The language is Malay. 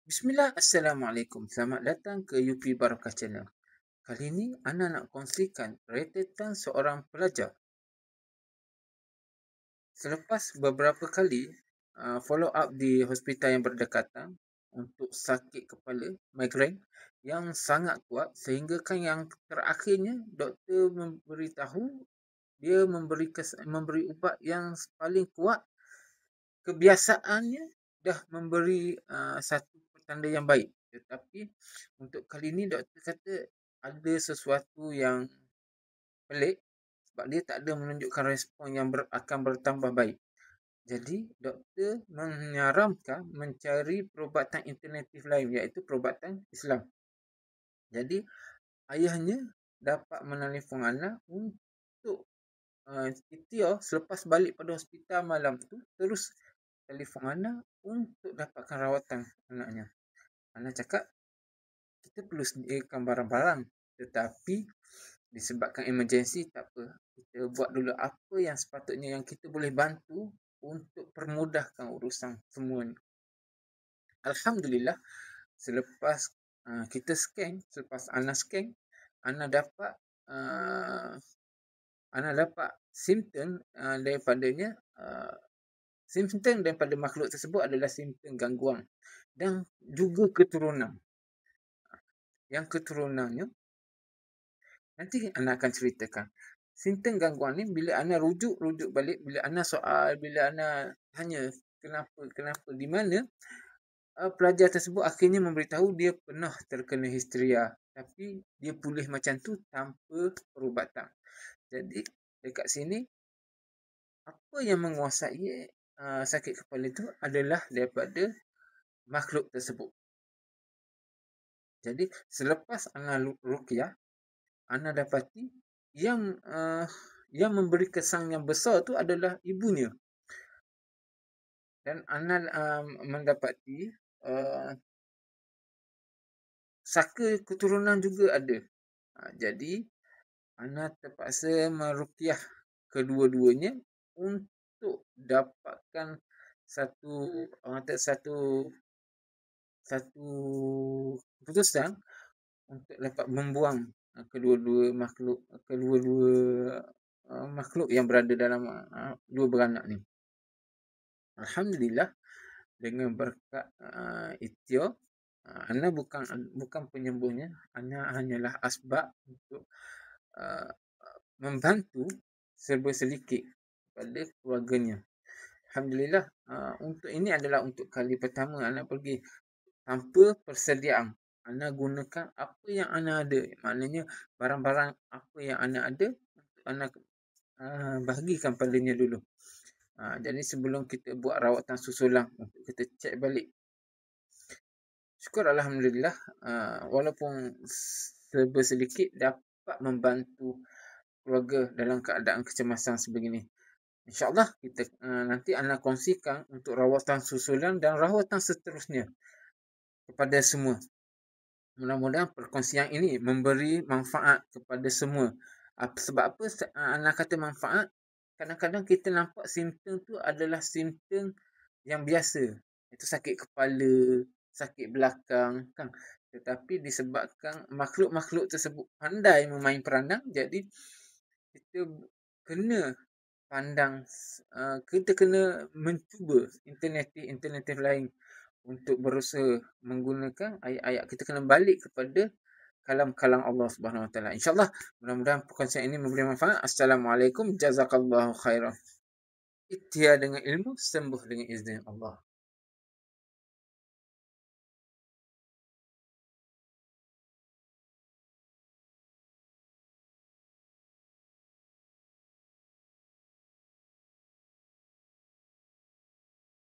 Bismillah, Assalamualaikum. Selamat datang ke UP Barakah Channel. Kali ini, Ana nak kongsikan rentetan seorang pelajar. Selepas beberapa kali follow up di hospital yang berdekatan untuk sakit kepala, migraine yang sangat kuat, sehingga kan yang terakhirnya, doktor memberitahu dia memberi ubat yang paling kuat. Kebiasaannya dah memberi satu petanda yang baik. Tetapi untuk kali ini doktor kata ada sesuatu yang pelik sebab dia tak ada menunjukkan respon yang akan bertambah baik. Jadi doktor menyarankan mencari perubatan alternatif lain, iaitu perubatan Islam. Jadi ayahnya dapat menelefon Ana untuk ikhtiar selepas balik pada hospital malam tu, terus telefon Ana untuk dapatkan rawatan anaknya. Ana cakap kita perlu sediakan barang-barang, tetapi disebabkan emergency, tak apa, kita buat dulu apa yang sepatutnya yang kita boleh bantu untuk permudahkan urusan semua ni. Alhamdulillah, selepas kita scan, selepas Ana scan, Ana dapat simptom daripadanya. Simptom daripada makhluk tersebut adalah simptom gangguan dan juga keturunan. Yang keturunannya nanti Ana akan ceritakan. Simptom gangguan ni bila Ana rujuk balik, bila Ana soal, bila Ana tanya kenapa, di mana pelajar tersebut akhirnya memberitahu dia pernah terkena histeria, tapi dia pulih macam tu tanpa perubatan. Jadi dekat sini, apa yang menguasai sakit kepala itu adalah daripada makhluk tersebut. Jadi selepas Ana ruqyah, Ana dapati yang memberi kesan yang besar tu adalah ibunya. Dan Ana mendapati saka keturunan juga ada. Jadi Ana terpaksa meruqyah kedua-duanya untuk dapatkan satu keputusan untuk dapat membuang kedua-dua makhluk yang berada dalam dua beranak ni. Alhamdulillah, dengan berkat ikhtiar, Ana bukan penyembuhnya, Ana hanyalah asbab untuk membantu serba sedikit kepada keluarganya. Alhamdulillah, untuk ini adalah untuk kali pertama Ana pergi tanpa persediaan. Ana gunakan apa yang Ana ada, maknanya barang-barang apa yang Ana ada untuk Ana bahagikan padanya dulu. Jadi sebelum kita buat rawatan susulan untuk kita cek balik. Syukur Alhamdulillah, walaupun serba sedikit dapat membantu keluarga dalam keadaan kecemasan sebegini. InsyaAllah kita nanti Ana kongsikan untuk rawatan susulan dan rawatan seterusnya kepada semua. Mudah-mudahan perkongsian ini memberi manfaat kepada semua. Sebab apa Ana kata manfaat? Kadang-kadang kita nampak simptom tu adalah simptom yang biasa. Itu sakit kepala, sakit belakang, kan? Tetapi disebabkan makhluk-makhluk tersebut pandai memain peranan, jadi kita kena pandang, kita kena mencuba alternatif lain untuk berusaha menggunakan ayat-ayat. Kita kena balik kepada kalam-kalam Allah Subhanahu Wa Taala. InsyaAllah, mudah-mudahan perkongsian ini memberi manfaat. Assalamualaikum, jazakallahu khairan. Ikhtiar dengan ilmu, sembuh dengan izin Allah.